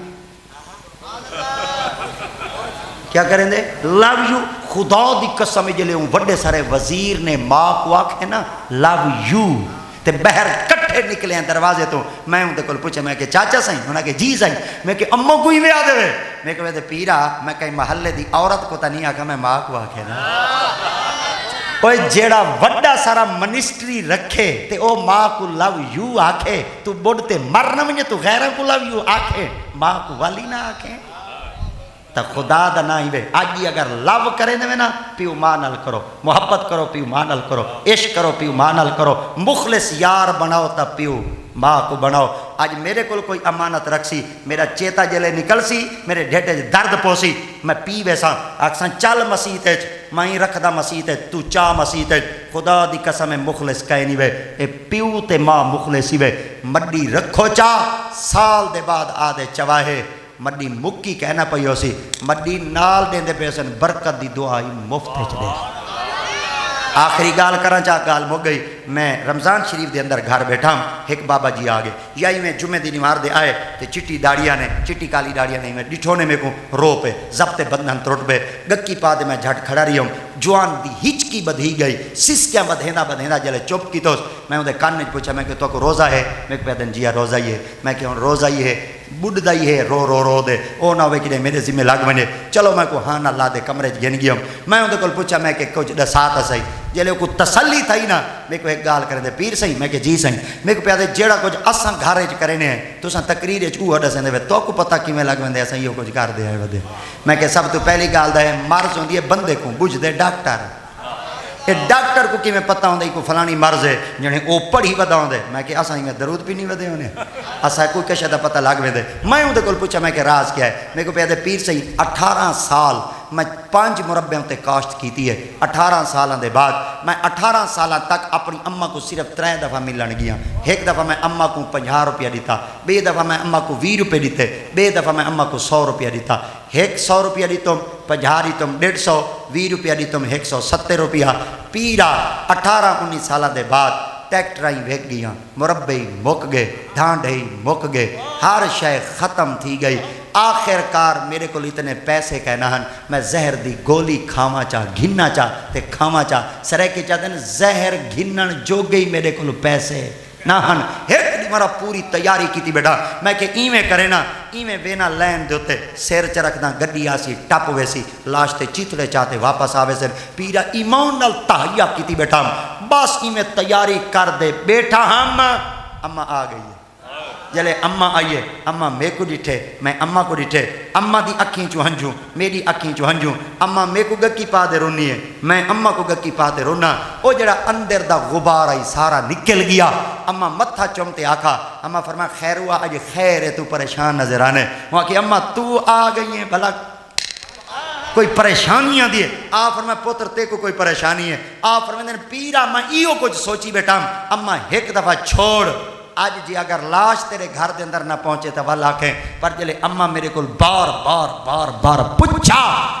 کیا کریں دے لو یو خدا دی قسم جلے ہوں وڈے سارے وزیر نے ماں کو آکھے نا لو یو تے بہر کٹھے نکلے ہیں دروازے تو میں ہوں تے کل پوچھے میں کہ چاچا سائیں انہوں نے کہ جی سائیں میں کہ اممہ کوئی میں آدھے ہوئے میں کہ پیرا میں کہیں محلے دی عورت کو تا نہیں آکھا میں ماں کو آکھے نا اوہ جیڑا وڈا سارا منسٹری رکھے تے او ماں کو لو یو آکھے تو بڑھتے مرنا منجے تو غیرہ کو لو یو آکھے ماں کو والی نہ آکھے تا خدا دا نہ ہی وے آجی اگر لو کریں دے نا پیو ماں نال کرو محبت کرو پیو ماں نال کرو عشق کرو پیو ماں نال کرو مخلص یار بناؤ تا پیو ماں کو بناؤ آج میرے کول کوئی امانت رکھ سی میرا چیتا جلے نکل سی میرے ڈھیٹے درد پوسی میں پی ویسا آکسان چل مسیح تے میں ہی رکھ دا مسیح تے تو چا مسیح تے خدا دی قسم مخلص کہے نہیں وے اے پیو تے ماں مخلصی وے مڈی رکھو چا سال دے بعد آدھے چواہے مڈی مکی کہنا پئی ہو سی مڈی نال دیں دے پیسن برکت دی دعائی مفت ہے چلے آخری گال کران چاہ گال مو گئی میں رمضان شریف دے اندر گھر بیٹھا ہوں ایک بابا جی آگے یہی میں جمعہ دی نمار دے آئے تے چٹی داڑیاں نے چٹی کالی داڑیاں نہیں میں ڈٹھونے میں کو رو پہ ضبط بندھن ترٹ پہ گکی پا دے میں جھٹ کھڑا رہی ہوں جوان دی ہچکی بدھی گئی سسکیاں بدھیندہ جلے چپ کی تو میں انہیں کان نے پوچھا میں کہ تو کو روزہ ہے میں کہ پیدن جیا روزہ ہی ہے میں کہ روزہ ہی ہے بڑھ دائی ہے رو دے او نہ ہوئے کہ میرے ذمہ لگ بنے چلو میں کو ہاں نہ لا دے کمرے گن گیا ہوں میں انہیں کو پوچھا میں کہ کچھ دسات ہے صحیح جلے کو تسلی تھا ہی نا میں کو ایک گال کریں دے پیر صحیح میں کہ جی صحیح میں کو پیادے جیڑا کچھ اساں گھارے چ کرنے ہیں تو اساں تقریر چ ہڈ سندے تو کو پتہ کیویں لگ ویندے اساں یہ کچھ کر دے ہے ودے میں کہ سب تو پہلی گال دا ہے مرض ہوندی ہے بندے کو بجھ دے ڈاکٹر اے ڈاکٹر کو کیویں پتہ ہوندا کو فلانی مرض ہے جنے او پڑھی ودا ہوندے میں کہ اساں میں درود بھی نہیں ودے ہونے اساں کوئی کشے دا پتہ لگ ویندے میں اون دے کول پوچھا میں کہ راز کیا ہے میں کو پیادے پیر صحیح 18 سال میں 5 مربعوں تے کاشت کیتی ہے 18 سالاں دے بعد میں 18 سالاں تک اپنی اماں کو صرف 3 دفعہ ملن گیا ایک دفعہ میں اماں کو 50 روپیہ دیتا بے دفعہ میں اماں کو 20 روپے دیتے بے دفعہ میں اماں کو 100 روپیہ دیتا 100 روپیہ دیتم 50 دیتم 150 20 روپیہ دیتم 170 روپیہ پیرا 18 19 سالاں دے بعد ٹریکٹر ہی وک گیا مربے ہی مک گئے ڈھانڈے ہی مک گئے ہر شے ختم تھی گئی آخر کار میرے کو اتنے پیسے کہنا ہن میں زہر دی گولی کھاواں چاہ گھننا چاہ تے کھاواں چاہ سرے کے چاہتے ہیں زہر گھنن جو گئی میرے کو پیسے نہ ہن ایک دی مرا پوری تیاری کی تھی بیٹا میں کہ ایویں کرے نا ایویں وینا لین دیتے سیر چرکنا گڈی آسی ٹپ ویسی لاشتے چیتڑے چاہتے واپس آوے سے پیرا ایمان نال تحیہ کی تھی بیٹا بس ایویں تیاری کر دے بیٹا ہم اماں آ گئی ہے جلے اماں آئیے اماں میں کو ڈٹھے میں اماں کو ڈٹھے اماں دی اکھیں چو ہنجوں میری اکھیں چو ہنجوں اماں میں کو گکی پا دے رونی ہے میں اماں کو گکی پا دے رونا او جڑا اندر دا غبار آئی سارا نکل گیا اماں متھا چومتے آکھا اماں فرما خیر ہوا آج خیر ہے تو پریشان نظر آنے وہاں کہ اماں تو آ گئی ہیں بھلا کوئی پریشانیاں دیئے آ فرما پوتر تے کو کوئی پریشانی ہے آ فرما پیرا میں ایو کچھ سوچی بیٹا اماں ایک دفعہ چھوڑ آج جی اگر لاش تیرے گھر دے اندر نہ پہنچے تو والا کہیں پر جلے اماں میرے کو بار بار بار بار پچھا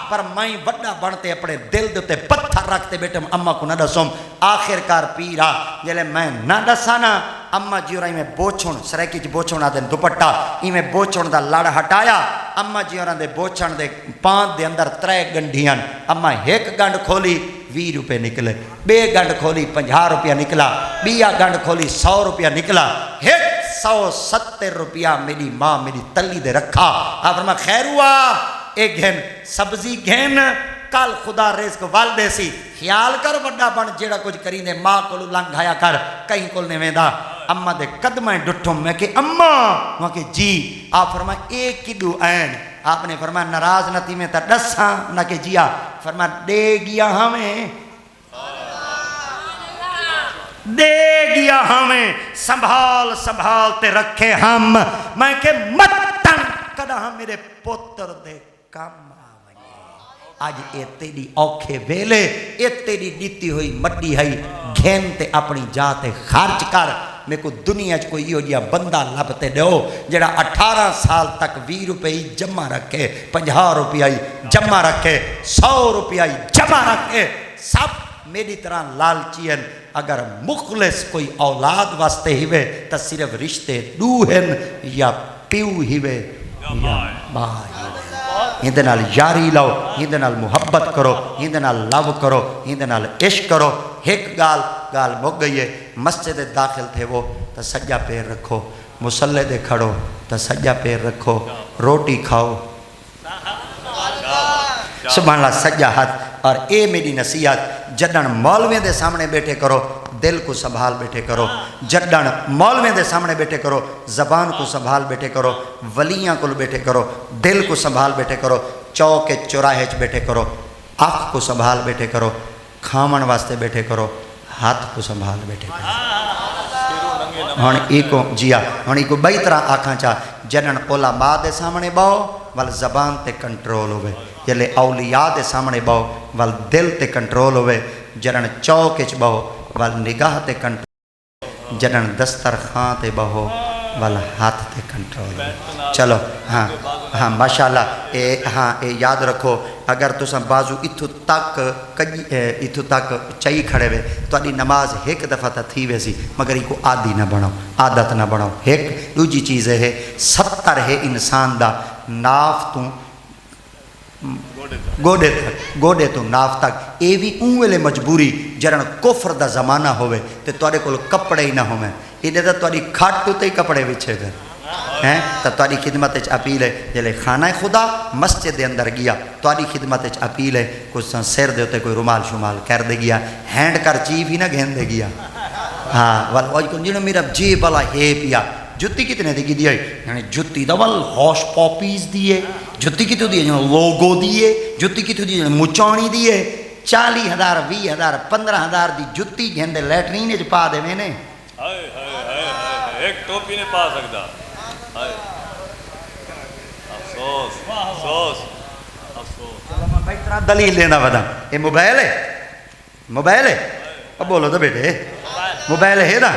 پر میں بڑا بنتے اپنے دل دیتے پتھر رکھتے بیٹے اماں کو نہ ڈسوں آخر کار پیرا جلے میں نہ ڈسانا اماں جی اور میں بوچھن سریکی جی بوچھن آدھے دوپٹا میں بوچھن دا لڑ ہٹایا اماں جی اور دے بوچھن دے پان دے اندر 3 گنڈیاں اماں ایک گنڈ کھولی 20 روپے نکلے بے گنڈ کھولی 50 روپیہ نکلا بیا گنڈ کھولی 100 روپیہ نکلا 170 روپیہ میری ماں میری تلی دے رکھا آپ فرما خیر ہوا ایک گھن سبزی گھن کل خدا رزق والدے سی خیال کر بڑا بن جیڑا کچھ کریں دے ماں کو لنگھایا کر کہیں کل نے ویندہ اماں دے قدمیں ڈٹھوں میں کہ اماں وہاں کہ جی آپ فرما ایک کی دو این آپ نے فرمایا ناراض نہ تھی میں تا ڈساں نہ کہ جیا فرمایا دے گیا ہمیں دے گیا ہمیں سنبھال سنبھالتے رکھے ہم میں کہ متن کدا ہم میرے پوتر دے کام آوئے آج اے تیری اوکھے ویلے اے تیری دیتی ہوئی مڈی ہے گھینتے اپنی جاتے خارج کر میں کو دنیا چ کوئی یہ بندہ لبتے دو جڑا 18 سال تک 20 روپے جمع رکھے 50 روپیہ جمع رکھے 100 روپیہ جمع رکھے سب میری طرح لالچی ہیں اگر مخلص کوئی اولاد واسطے ہوئے تو صرف رشتے دو ہیں یا پیو ہوئے یا بائی ہندے نال یاری لاؤ ہندے نال محبت کرو ہندے نال لو کرو ہندے نال عشق کرو ایک گال مک گئی ہے مسجد داخل تھے وہ تو سجا پیر رکھو مسلح دے کھڑو تو سجا پیر رکھو روٹی کھاؤ سبحان اللہ سجا ہاتھ اور اے میری نصیحت جڈن مولوی دے سامنے بیٹھے کرو دل کو سنبھال بیٹھے کرو جڈن مولوی دے سامنے بیٹھے کرو زبان کو سنبھال بیٹھے کرو ولیاں کو بیٹھے کرو دل کو سنبھال بیٹھے کرو چوک چوراہے چ بیٹھے کرو آنکھ کو سنبھال بیٹھے کرو کھامن واسطے بیٹھے کرو ہاتھ کو سنبھال بیٹھے کرو ہن ایکو جیا ہن ایکو بئی طرح آکھاں چاہ جنن علماء دے سامنے باؤ ول زبان تے کنٹرول ہوئے جلے اولیاء دے سامنے باؤ ول دل تے کنٹرول ہوئے جنن چوک چ باؤ ول نگاہ تے کنٹرول جنن دسترخوان تے باؤ ول ہاتھ تے کنٹرول ہوئے چلو ہاں ماشاءاللہ اے یاد رکھو اگر تساں بازو اتھو تک چاہی کھڑے ہوئے تو اڈی نماز ایک دفعہ تا تھی ویسی مگر ایک کو عادی نہ بناؤ عادت نہ بناؤ ایک دوجی چیز ہے 70 ہے انسان دا ناف تو گوڑے تو ناف تک اے بھی اون ویلے مجبوری جرن کفر دا زمانہ ہوئے تے توڑے کو کپڑے ہی نہ ہوئے یہ دا توڑی کھاٹ تو تے ہی کپڑے بچھے گئے ہیں تو توڑی خدمت اچھ اپیل ہے جلے خانہ خدا مسجد دے اندر گیا توڑی خدمت اچھ اپیل ہے کچھ سیر دے ہوتے کوئی رومال شمال کر دے گیا ہینڈ کر چیف ہی نہ گھین دے گیا ہاں والا کن جنہوں میرا جی بلا ہے پیا جتی کتنے دی دی یعنی جتی دا ول ہوش پاپیز دیئے جتی کتنے دیئے لوگو دیئے جتی کتنے دیئے مچانی دیئے 40,000 20,000 15,000 دی جتی گھن دے لیٹرین اچھ پا دے میں نے ایک ٹوپی نے پا سکتا افسوس افسوس افسوس چلو میں بھائی طرح دلیل لینا بدا یہ موبائل ہے اب بولو تو بیٹے موبائل ہے نا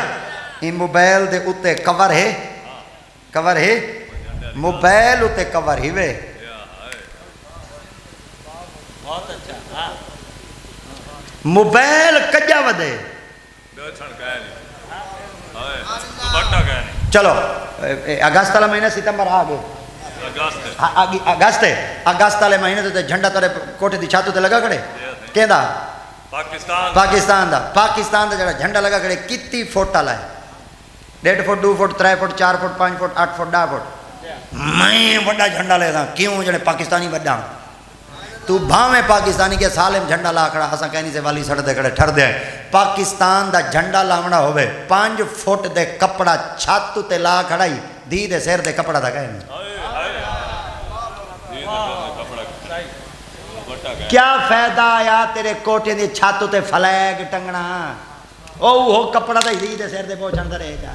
یہ موبائل دے اتے کور ہے موبائل اتے کور ہی وے موبائل کجا ودے چلو اگست والا مہینہ ستمبر آ گئے اگست اگست والے مہینے تے جھنڈا تیرے کوٹھے دی چھت تے لگا کھڑے کیندا پاکستان دا جڑا جھنڈا لگا کھڑے کتی فٹ والا ہے 1.5 foot 2 foot 3 foot 4 foot 5 foot 8 foot 10 foot میں بڑا جھنڈا لے دا کیوں جڑے پاکستانی بڑا تو بھاویں پاکستانی کے سالم جھنڈا لا کھڑا اساں کہنی سے والی سڑ دے کھڑے ٹھر دے پاکستان دا جھنڈا لاونا ہوے 5 فٹ دے کپڑا چھت تے لا کھڑائی دی دے سر دے کپڑا دا کہنے کیا فائدہ آیا تیرے کوٹے دی چھت تے فلیگ ٹنگنا او کپڑا دا دی دے سر دے پہنچن دے رہے جا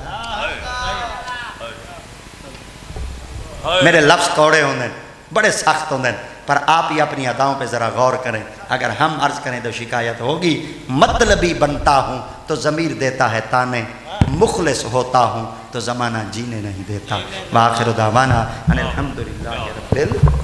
میرے لفظ کوڑے ہوندے بڑے سخت ہوندے پر آپ ہی اپنی اداؤں پہ ذرا غور کریں اگر ہم عرض کریں تو شکایت ہوگی مطلبی بنتا ہوں تو ضمیر دیتا ہے تانے مخلص ہوتا ہوں تو زمانہ جینے نہیں دیتا وآخر دعوانا ان الحمدللہ رب